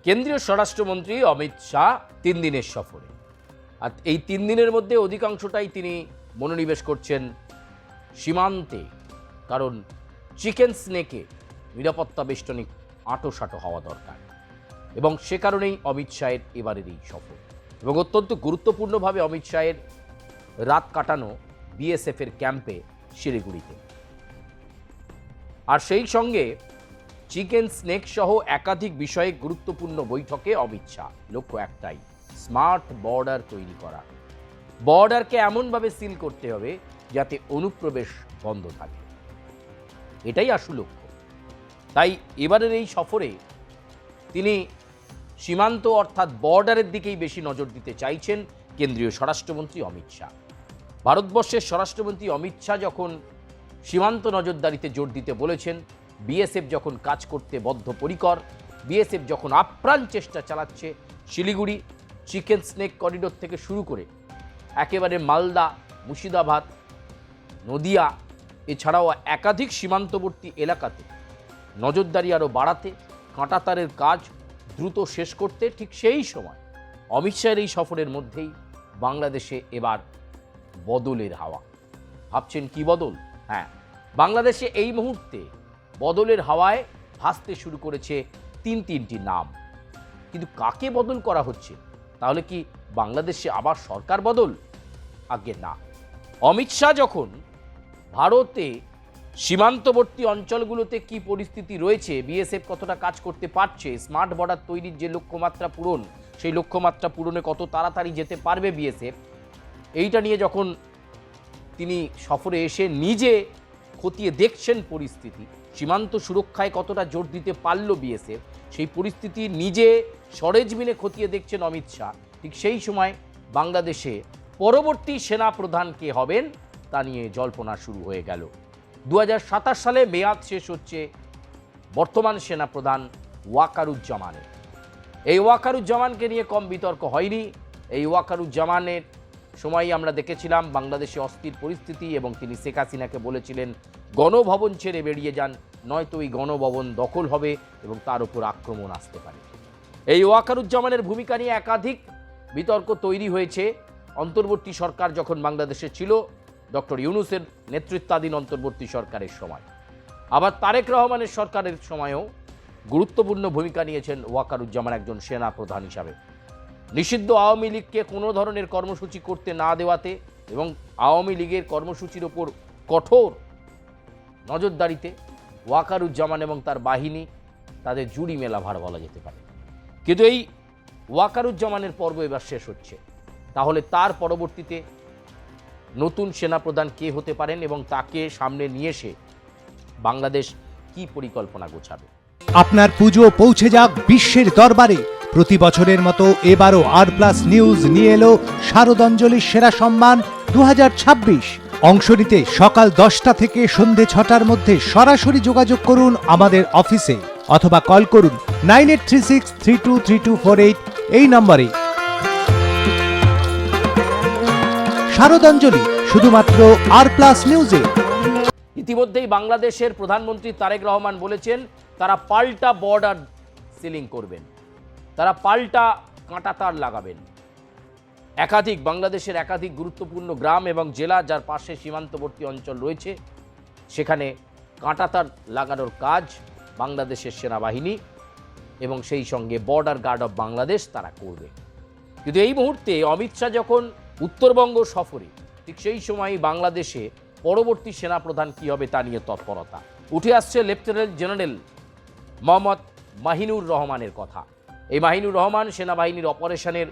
কেন্দ্রীয় স্বরাষ্ট্রমন্ত্রী অমিত শাহ 3 দিনের সফরে, আর এই 3 দিনের মধ্যে অধিকাংশটাই তিনি মনোনিবেশ করছেন সীমান্তে। কারণ চিকেন স্নেকে নিরাপত্তা বেষ্টনী আঁটোসাঁটো হওয়া দরকার, এবং সে কারণেই অমিত শাহের এবারের এই সফর। এবং অত্যন্ত গুরুত্বপূর্ণভাবে অমিত শাহের রাত কাটানো বিএসএফের ক্যাম্পে শিলিগুড়িতে, আর সেই সঙ্গে চিকেন স্নেক সহ একাধিক বিষয়ে গুরুত্বপূর্ণ বৈঠকে অমিত শাহ। লক্ষ্য একটাই, স্মার্ট বর্ডার তৈরি করা। বর্ডারকে এমনভাবে সিল করতে হবে যাতে অনুপ্রবেশ বন্ধ থাকে, এটাই আসল লক্ষ্য। তাই এবারের এই সফরে তিনি সীমান্ত অর্থাৎ বর্ডারের দিকেই বেশি নজর দিতে চাইছেন কেন্দ্রীয় স্বরাষ্ট্রমন্ত্রী অমিত শাহ। ভারতবর্ষের স্বরাষ্ট্রমন্ত্রী অমিত শাহ যখন সীমান্ত নজরদারিতে জোর দিতে বলেছেন, বিএসএফ যখন কাজ করতে বদ্ধপরিকর, বিএসএফ যখন আপ্রাণ চেষ্টা চালাচ্ছে শিলিগুড়ি চিকেন স্নেক করিডোর থেকে শুরু করে একেবারে মালদা, মুর্শিদাবাদ, নদিয়া এছাড়াও একাধিক সীমান্তবর্তী এলাকাতে নজরদারি আরও বাড়াতে, কাঁটাতারের কাজ দ্রুত শেষ করতে, ঠিক সেই সময় অমিত শাহের এই সফরের মধ্যেই বাংলাদেশে এবার বদলের হাওয়া। ভাবছেন কি বদল? হ্যাঁ, বাংলাদেশে এই মুহূর্তে বদলের হাওয়ায় ভাসতে শুরু করেছে তিনটি নাম। কিন্তু কাকে বদল করা হচ্ছে? তাহলে কি বাংলাদেশে আবার সরকার বদল? আগে না। অমিত শাহ যখন ভারতে সীমান্তবর্তী অঞ্চলগুলোতে কি পরিস্থিতি রয়েছে, বিএসএফ কতটা কাজ করতে পারছে, স্মার্ট বর্ডার তৈরির যে লক্ষ্যমাত্রা পূরণ, সেই লক্ষ্যমাত্রা পূরণে কত তাড়াতাড়ি যেতে পারবে বিএসএফ, এইটা নিয়ে যখন তিনি সফরে এসে নিজে খতিয়ে দেখছেন পরিস্থিতি, সীমান্ত সুরক্ষায় কতটা জোর দিতে পারল বিএসএফ, সেই পরিস্থিতি নিজে সরেজমিনে খতিয়ে দেখছেন অমিত শাহ। ঠিক সেই সময় বাংলাদেশে পরবর্তী সেনা প্রধান কে হবেন তা নিয়ে জল্পনা শুরু হয়ে গেল। 2027 সালে মেয়াদ শেষ হচ্ছে বর্তমান সেনাপ্রধান ওয়াকারুজ্জামানের। এই ওয়াকারুজ্জামানকে নিয়ে কম বিতর্ক হয়নি। এই ওয়াকারুজ্জামানের সময় আমরা দেখেছিলাম বাংলাদেশে অস্থির পরিস্থিতি, এবং তিনি শেখ হাসিনাকে বলেছিলেন গণভবন ছেড়ে বেরিয়ে যান, নয়তো এই গণভবন দখল হবে এবং তার উপর আক্রমণ আসতে পারে। এই ওয়াকারুজ্জামানের ভূমিকা নিয়ে একাধিক বিতর্ক তৈরি হয়েছে অন্তর্বর্তী সরকার যখন বাংলাদেশে ছিল, ডক্টর ইউনূসের নেতৃত্বাধীন অন্তর্বর্তী সরকারের সময়। আবার তারেক রহমানের সরকারের সময়ও গুরুত্বপূর্ণ ভূমিকা নিয়েছেন ওয়াকারুজ্জামান একজন সেনা প্রধান হিসাবে। নিষিদ্ধ আওয়ামী লীগকে কোনো ধরনের কর্মসূচি করতে না দেওয়াতে এবং আওয়ামী লীগের কর্মসূচির ওপর কঠোর নজরদারিতে ওয়াকারুজ্জামান এবং তার বাহিনী তাদের জুড়ি মেলা ভার বলা যেতে পারে। কিন্তু এই ওয়াকারুজ্জামানের পর্ব এবার শেষ হচ্ছে। তাহলে তার পরবর্তীতে নতুন সেনাপ্রধান কে হতে পারেন এবং তাকে সামনে নিয়ে এসে বাংলাদেশ কি পরিকল্পনা গোছাবে? আপনার পুজো পৌঁছে যাক বিশ্বের দরবারে। প্রতি বছরের মতো এবারও আর+ নিউজ নিয়ে এলো শারদাঞ্জলির সেরা সম্মান 2026। অংশ নিতে সকাল 10টা থেকে সন্ধে 6টার মধ্যে সরাসরি যোগাযোগ করুন আমাদের অফিসে, অথবা কল করুন 9836323248 এই নম্বরে। শারদাঞ্জলি শুধুমাত্র আর+ নিউজে। ইতিমধ্যেই বাংলাদেশের প্রধানমন্ত্রী তারেক রহমান বলেছেন তারা পাল্টা বর্ডার সিলিং করবেন, তারা পাল্টা কাঁটাতার লাগাবেন। বাংলাদেশের একাধিক গুরুত্বপূর্ণ গ্রাম এবং জেলা যার পাশে সীমান্তবর্তী অঞ্চল রয়েছে, সেখানে কাঁটাতার লাগানোর কাজ বাংলাদেশের সেনাবাহিনী এবং সেই সঙ্গে বর্ডার গার্ড অফ বাংলাদেশ তারা করবে। কিন্তু এই মুহূর্তে অমিত শাহ যখন উত্তরবঙ্গ সফরে, ঠিক সেই সময়ই বাংলাদেশে পরবর্তী সেনাপ্রধান কী হবে তা নিয়ে তৎপরতা উঠে আসছে লেফটেন্যান্ট জেনারেল মোহাম্মদ মাহিনুর রহমানের কথা। এই মাহিনুর রহমান সেনাবাহিনীর অপারেশনের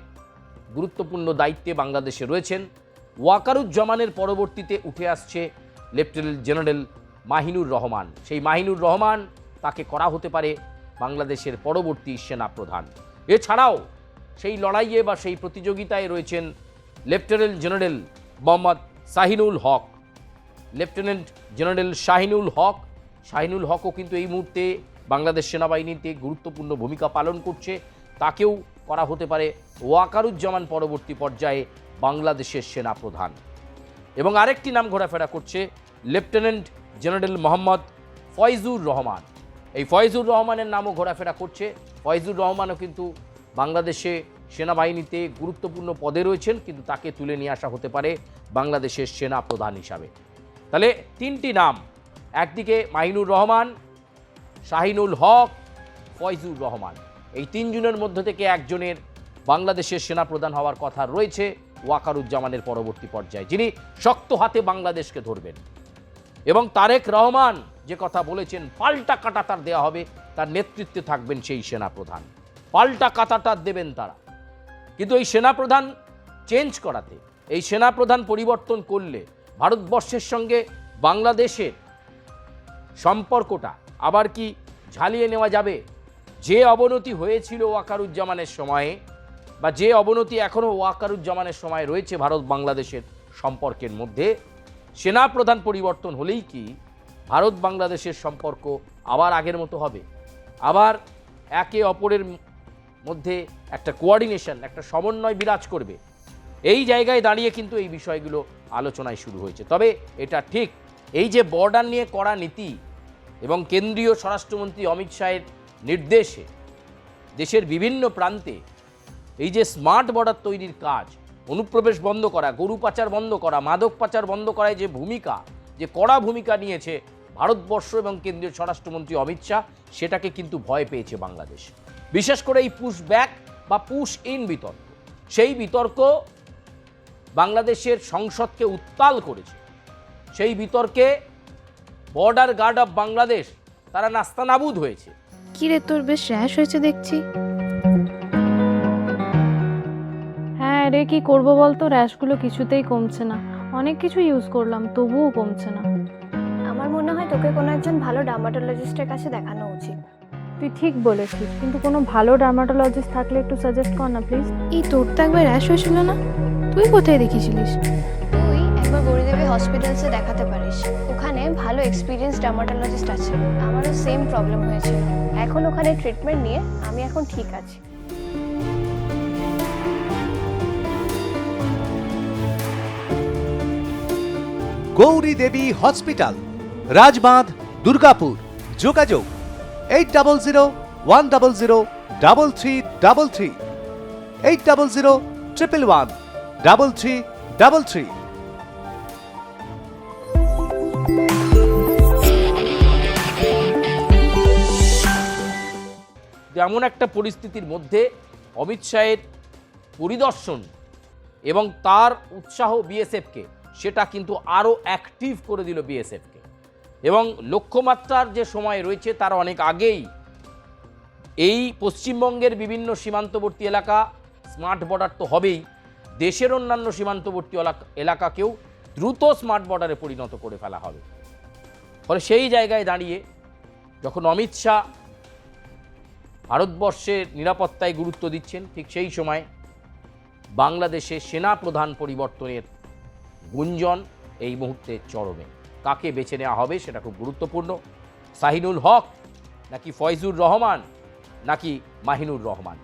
গুরুত্বপূর্ণ দায়িত্বে বাংলাদেশে রয়েছেন। ওয়াকারুজ্জামানের পরবর্তীতে উঠে আসছে লেফটেন্যান্ট জেনারেল মাহিনুর রহমান। সেই মাহিনুর রহমান তাকে করা হতে পারে বাংলাদেশের পরবর্তী সেনাপ্রধান। এছাড়াও সেই লড়াইয়ে বা সেই প্রতিযোগিতায় রয়েছেন লেফটেন্যান্ট জেনারেল মোহাম্মদ শাহিনুল হক। লেফটেন্যান্ট জেনারেল শাহিনুল হকও কিন্তু এই মুহূর্তে বাংলাদেশ সেনাবাহিনীতে গুরুত্বপূর্ণ ভূমিকা পালন করছে। তাকেও করা হতে পারে ওয়াকারুজ্জামান পরবর্তী পর্যায়ে বাংলাদেশের সেনাপ্রধান। এবং আরেকটি নাম ঘোরাফেরা করছে লেফটেন্যান্ট জেনারেল মোহাম্মদ ফয়জুর রহমান। এই ফয়জুর রহমানের নামও ঘোরাফেরা করছে। ফয়জুর রহমানও কিন্তু বাংলাদেশে সেনাবাহিনীতে গুরুত্বপূর্ণ পদে রয়েছেন, কিন্তু তাকে তুলে নিয়ে আসা হতে পারে বাংলাদেশের সেনা প্রধান হিসাবে। তাহলে তিনটি নাম, একদিকে মাহিনুর রহমান, শাহিনুল হক, ফয়জুর রহমান, এই তিনজনের মধ্য থেকে একজনের বাংলাদেশের সেনাপ্রধান হওয়ার কথা রয়েছে ওয়াকারুজ্জামানের পরবর্তী পর্যায়ে, যিনি শক্ত হাতে বাংলাদেশকে ধরবেন। এবং তারেক রহমান যে কথা বলেছেন পাল্টা কাঁটাতার দেওয়া হবে, তার নেতৃত্বে থাকবেন সেই সেনাপ্রধান, পাল্টা কাঁটাতার দেবেন তারা। কিন্তু এই সেনাপ্রধান চেঞ্জ করাতে, এই সেনাপ্রধান পরিবর্তন করলে ভারতবর্ষের সঙ্গে বাংলাদেশের সম্পর্কটা আবার কি ঝালিয়ে নেওয়া যাবে? যে অবনতি হয়েছিল ওয়াকারুজ্জামানের সময়ে, বা যে অবনতি এখনও ওয়াকারুজ্জামানের সময় রয়েছে ভারত বাংলাদেশের সম্পর্কের মধ্যে, সেনাপ্রধান পরিবর্তন হলেই কি ভারত বাংলাদেশের সম্পর্ক আবার আগের মতো হবে? আবার একে অপরের মধ্যে একটা কোঅর্ডিনেশন, একটা সমন্বয় বিরাজ করবে? এই জায়গায় দাঁড়িয়ে কিন্তু এই বিষয়গুলো আলোচনায় শুরু হয়েছে। তবে এটা ঠিক, এই যে বর্ডার নিয়ে করা নীতি এবং কেন্দ্রীয় স্বরাষ্ট্রমন্ত্রী অমিত শাহের নির্দেশে দেশের বিভিন্ন প্রান্তে এই যে স্মার্ট বর্ডার তৈরির কাজ, অনুপ্রবেশ বন্ধ করা, গরু পাচার বন্ধ করা, মাদক পাচার বন্ধ করায় যে ভূমিকা, যে কড়া ভূমিকা নিয়েছে ভারতবর্ষ এবং কেন্দ্রীয় স্বরাষ্ট্রমন্ত্রী অমিত শাহ, সেটাকে কিন্তু ভয় পেয়েছে বাংলাদেশ। বিশেষ করে এই পুশ ব্যাক বা পুশ ইন বিতর্ক, সেই বিতর্ক বাংলাদেশের সংসদকে উত্তাল করেছে। সেই বিতর্কে বর্ডার গার্ড অফ বাংলাদেশ তারা নাস্তানাবুদ হয়েছে। কি রে, তোর বেশ র্যাশ হয়েছে দেখছি। হ্যাঁ রে, কি করবো বলতো, র্যাশগুলো কিছুতেই কমছে না। অনেক কিছু ইউজ করলাম তবুও কমছে না। আমার মনে হয় তোকে কোনো একজন ভালো ডার্মাটোলজিস্টের কাছে দেখানো উচিত। তুই ঠিক বলেছিস, কিন্তু কোনো ভালো ডার্মাটোলজিস্ট থাকলে একটু সাজেস্ট কর না প্লিজ। এই তোর তো একবার র্যাশ হয়েছিল না? তুই কোথায় দেখিয়েছিলিস? তুই একবার গৌরীদেবী হসপিটালসে দেখাতে পারিস, ওখানে ভালো এক্সপিরিয়েন্স ডার্মাটোলজিস্ট আছে। আমারও সেম প্রবলেম হয়েছিল, এখন ওখানে ট্রিটমেন্ট নিয়ে আমি এখন ঠিক আছি। গৌরী দেবী হসপিটাল, রাজবাঁধ, দুর্গাপুর। যোগাযোগ 8001003333, 8001113333। এমন একটা পরিস্থিতির মধ্যে অমিত শাহের পরিদর্শন এবং তার উৎসাহ বিএসএফকে, সেটা কিন্তু আরও অ্যাক্টিভ করে দিল বিএসএফকে। এবং লক্ষ্যমাত্রার যে সময় রয়েছে তার অনেক আগেই এই পশ্চিমবঙ্গের বিভিন্ন সীমান্তবর্তী এলাকা, স্মার্ট বর্ডার তো হবেই, দেশের অন্যান্য সীমান্তবর্তী এলাকাকেও দ্রুত স্মার্ট বর্ডারে পরিণত করে ফেলা হবে। ফলে সেই জায়গায় দাঁড়িয়ে যখন অমিত শাহ ভারতবর্ষের নিরাপত্তায় গুরুত্ব দিচ্ছেন, ঠিক সেই সময় বাংলাদেশে সেনা প্রধান পরিবর্তনের গুঞ্জন এই মুহূর্তে চরমে। কাকে বেছে নেওয়া হবে সেটা খুব গুরুত্বপূর্ণ। শাহিনুল হক নাকি ফয়জুর রহমান নাকি মাহিনুর রহমান,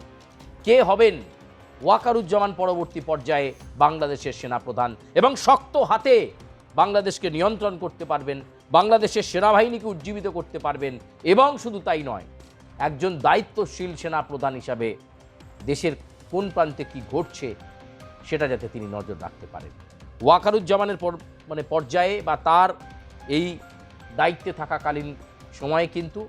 কে হবেন ওয়াকারুজ্জামান পরবর্তী পর্যায়ে বাংলাদেশের সেনাপ্রধান এবং শক্ত হাতে বাংলাদেশকে নিয়ন্ত্রণ করতে পারবেন, বাংলাদেশের সেনাবাহিনীকে উজ্জীবিত করতে পারবেন, এবং শুধু তাই নয়, একজন দায়িত্বশীল সেনাপ্রধান হিসাবে দেশের কোন প্রান্তে কি ঘটছে সেটা যাতে তিনি নজর রাখতে পারেন। ওয়াকারুজ্জামানের পর্যায়ে বা তার এই দায়িত্বে থাকাকালীন সময়ে কিন্তু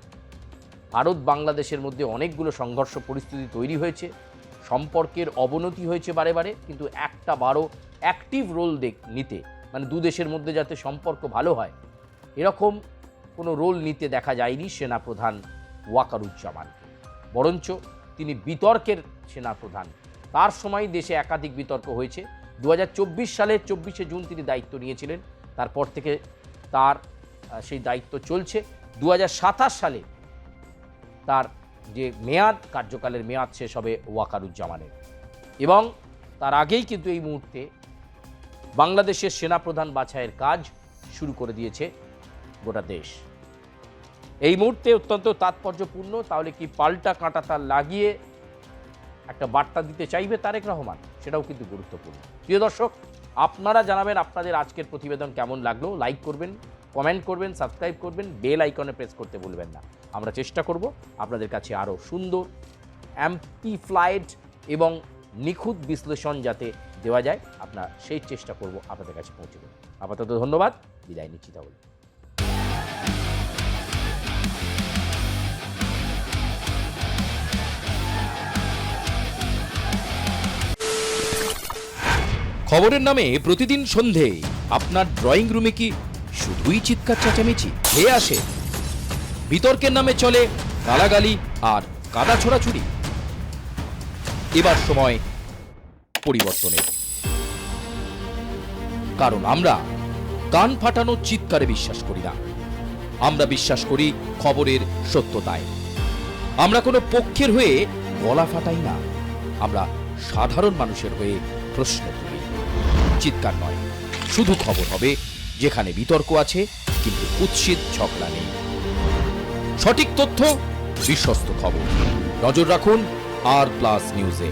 ভারত বাংলাদেশের মধ্যে অনেকগুলো সংঘর্ষ পরিস্থিতি তৈরি হয়েছে, সম্পর্কের অবনতি হয়েছে বারে বারে, কিন্তু একটা বারও অ্যাক্টিভ রোল নিতে, মানে দু দেশের মধ্যে যাতে সম্পর্ক ভালো হয় এরকম কোনো রোল নিতে দেখা যায়নি সেনাপ্রধান ওয়াকারুজ্জামানকে। বরঞ্চ তিনি বিতর্কের সেনাপ্রধান। তার সময় দেশে একাধিক বিতর্ক হয়েছে। 2024 সালের 24শে জুন তিনি দায়িত্ব নিয়েছিলেন, তারপর থেকে তার সেই দায়িত্ব চলছে। 2027 সালে তার যে মেয়াদ, কার্যকালের মেয়াদ শেষ হবে ওয়াকারুজ্জামানের, এবং তার আগেই কিন্তু এই মুহূর্তে বাংলাদেশের সেনাপ্রধান বাছাইয়ের কাজ শুরু করে দিয়েছে গোটা দেশ। এই মুহূর্তে অত্যন্ত তাৎপর্যপূর্ণ, তাহলে কি পাল্টা কাঁটাতার লাগিয়ে একটা বার্তা দিতে চাইবে তারেক রহমান, সেটাও কিন্তু গুরুত্বপূর্ণ। প্রিয় দর্শক, আপনারা জানাবেন আপনাদের আজকের প্রতিবেদন কেমন লাগলো। লাইক করবেন, কমেন্ট করবেন, সাবস্ক্রাইব করবেন, বেল আইকনে প্রেস করতে ভুলবেন না। আমরা চেষ্টা করব আপনাদের কাছে আরও সুন্দর অ্যাম্পলিফাইড এবং নিখুঁত বিশ্লেষণ যাতে দেওয়া যায়, আপনার সেই চেষ্টা করব আপনাদের কাছে পৌঁছে দেব। আপাতত ধন্যবাদ, বিদায় নিচ্ছি তাহলে। খবরের নামে প্রতিদিন সন্ধে আপনার ড্রয়িং রুমে কি শুধুই চিৎকার চেঁচামেচি খেয়ে আসে? বিতর্কের নামে চলে গালাগালি আর কাদা ছোড়াছুড়ি। এবার সময় পরিবর্তনের, কারণ আমরা কান ফাটানো চিৎকারে বিশ্বাস করি না। আমরা বিশ্বাস করি খবরের সত্যতায়। আমরা কোনো পক্ষের হয়ে গলা ফাটাই না, আমরা সাধারণ মানুষের হয়ে প্রশ্ন তুলি। চিৎকার নয়, শুধু খবর হবে যেখানে বিতর্ক আছে কিন্তু কুৎসিত ঝগড়া নেই। সঠিক তথ্য, বিশ্বস্ত খবর। নজর রাখুন আর প্লাস নিউজে।